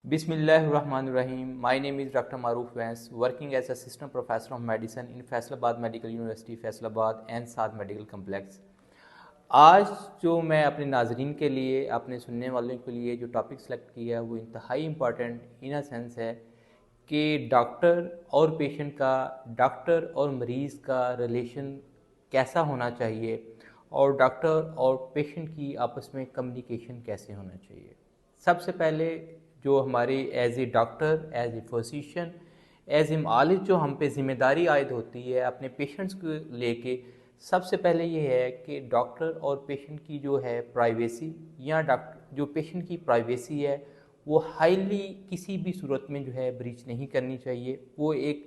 Bismillahirrahmanirrahim. My name is Dr. Maruf Vance, working as Assistant Professor of Medicine in Faisalabad Medical University, Faisalabad and Saad medical complex. आज जो मैं अपने नाजरीन के लिए, अपने सुनने वालों के लिए जो टॉपिक सेलेक्ट किया है वो इंतहाई इम्पॉर्टेंट इन अ सेंस है कि डॉक्टर और पेशेंट का, डॉक्टर और मरीज़ का रिलेशन कैसा होना चाहिए और डॉक्टर और पेशेंट की आपस में कम्युनिकेशन कैसे होना चाहिए। सबसे पहले जो हमारी as a doctor, as a physician, as a मालिक जो हम पे ज़िम्मेदारी आयद होती है अपने पेशेंट्स को लेके, सबसे पहले ये है कि डॉक्टर और पेशेंट की जो है प्राइवेसी या डॉक्टर जो पेशेंट की प्राइवेसी है वो हाईली किसी भी सूरत में जो है ब्रीच नहीं करनी चाहिए। वो एक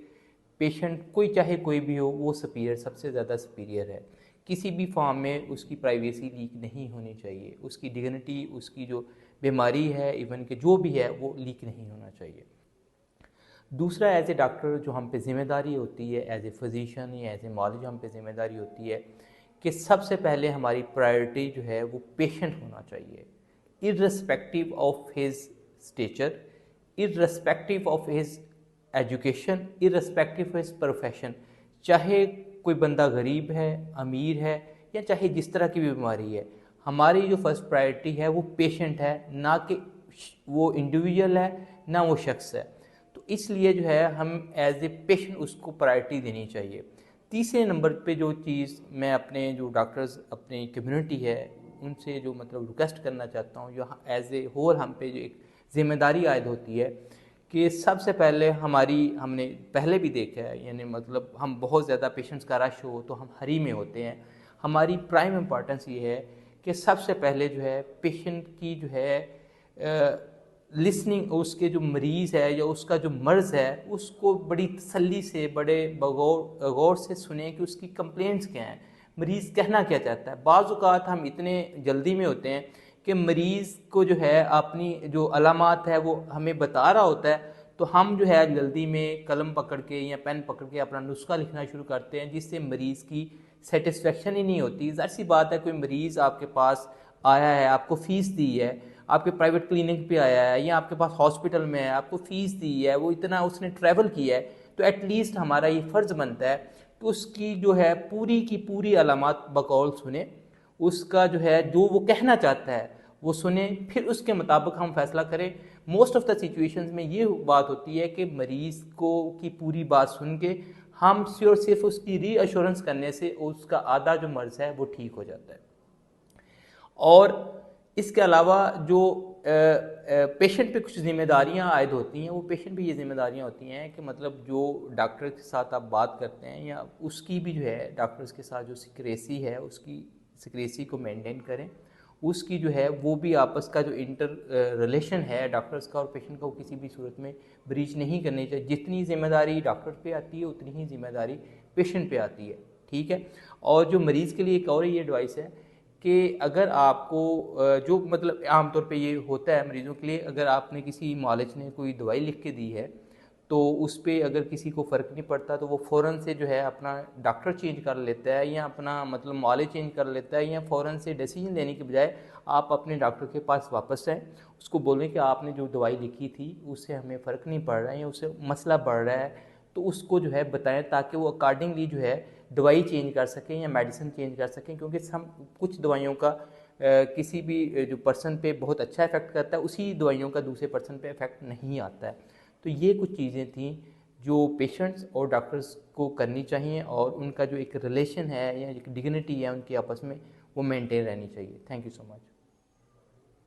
पेशेंट कोई चाहे कोई भी हो, वो सुपीरियर, सबसे ज़्यादा सुपीरियर है। किसी भी फॉर्म में उसकी प्राइवेसी लीक नहीं होनी चाहिए, उसकी डिग्निटी, उसकी जो बीमारी है, इवन के जो भी है, वो लीक नहीं होना चाहिए। दूसरा, एज ए डॉक्टर जो हम पे ज़िम्मेदारी होती है, एज ए फिजिशियन या एज ए मॉलिज हम पे ज़िम्मेदारी होती है कि सबसे पहले हमारी प्रायोरिटी जो है वो पेशेंट होना चाहिए, irrespective of his stature, irrespective of his education, irrespective of his profession. चाहे कोई बंदा गरीब है, अमीर है, या चाहे जिस तरह की भी बीमारी है, हमारी जो फर्स्ट प्रायोरिटी है वो पेशेंट है, ना कि वो इंडिविजुअल है, ना वो शख्स है। तो इसलिए जो है हम एज ए पेशेंट उसको प्रायोरिटी देनी चाहिए। तीसरे नंबर पे जो चीज़ मैं अपने जो डॉक्टर्स, अपनी कम्युनिटी है, उनसे जो मतलब रिक्वेस्ट करना चाहता हूँ, जो एज ए होल हम पे जो एक ज़िम्मेदारी आयद होती है कि सबसे पहले हमने पहले भी देखा है, यानी मतलब हम बहुत ज़्यादा पेशेंट्स का रश हो तो हम हरी में होते हैं। हमारी प्राइम इम्पॉर्टेंस ये है कि सबसे पहले जो है पेशेंट की जो है लिसनिंग, उसके जो मरीज़ है या उसका जो मर्ज़ है उसको बड़ी तसल्ली से, बड़े गौर से सुने कि उसकी कंप्लेंट्स क्या हैं, मरीज़ कहना क्या चाहता है। बाज़ औक़ात हम इतने जल्दी में होते हैं कि मरीज़ को जो है अपनी जो अलामात है वो हमें बता रहा होता है, तो हम जो है जल्दी में कलम पकड़ के या पेन पकड़ के अपना नुस्खा लिखना शुरू करते हैं, जिससे मरीज़ की सेटिस्फेक्शन ही नहीं होती। ज़ाहिर सी बात है, कोई मरीज़ आपके पास आया है, आपको फ़ीस दी है, आपके प्राइवेट क्लिनिक पे आया है या आपके पास हॉस्पिटल में है, आपको फ़ीस दी है, वो इतना उसने ट्रैवल किया है, तो एटलीस्ट हमारा ये फ़र्ज़ बनता है कि उसकी जो है पूरी की पूरी अलामात बकौल सुने, उसका जो है जो वो कहना चाहता है वो सुने, फिर उसके मुताबिक हम फैसला करें। मोस्ट ऑफ़ द सिचुएशंस में ये बात होती है कि मरीज़ को की पूरी बात सुन के हम सिर्फ उसकी रीअश्योरेंस करने से उसका आधा जो मर्ज़ है वो ठीक हो जाता है। और इसके अलावा जो पेशेंट पे कुछ ज़िम्मेदारियां आयद होती हैं, वो पेशेंट पे ये ज़िम्मेदारियां होती हैं कि मतलब जो डॉक्टर के साथ आप बात करते हैं या उसकी भी जो है डॉक्टर्स के साथ जो सिक्रेसी है, उसकी सिक्रेसी को मेंटेन करें। उसकी जो है वो भी आपस का जो इंटर रिलेशन है डॉक्टर्स का और पेशेंट का, वो किसी भी सूरत में ब्रीच नहीं करनी चाहिए। जितनी ज़िम्मेदारी डॉक्टर पे आती है उतनी ही ज़िम्मेदारी पेशेंट पे आती है, ठीक है। और जो मरीज़ के लिए एक और ये एडवाइस है कि अगर आपको जो मतलब आमतौर पे ये होता है मरीज़ों के लिए, अगर आपने किसी मालिज ने कोई दवाई लिख के दी है तो उस पर अगर किसी को फ़र्क नहीं पड़ता तो वो फ़ौरन से जो है अपना डॉक्टर चेंज कर लेता है या अपना मतलब मालिज चेंज कर लेता है, या फ़ौरन से डिसीजन लेने के बजाय आप अपने डॉक्टर के पास वापस जाएँ, उसको बोलें कि आपने जो दवाई लिखी थी उससे हमें फ़र्क नहीं पड़ रहा है या उससे मसला बढ़ रहा है, तो उसको जो है बताएं ताकि वो अकॉर्डिंगली जो है दवाई चेंज कर सकें या मेडिसिन चेंज कर सकें। क्योंकि हम कुछ दवाइयों का किसी भी जो पर्सन पे बहुत अच्छा इफ़ेक्ट करता है, उसी दवाइयों का दूसरे पर्सन पे इफ़ेक्ट नहीं आता है। तो ये कुछ चीज़ें थी जो पेशेंट्स और डॉक्टर्स को करनी चाहिए, और उनका जो एक रिलेशन है या एक डिग्निटी है उनकी आपस में, वो मेंटेन रहनी चाहिए। Thank you so much.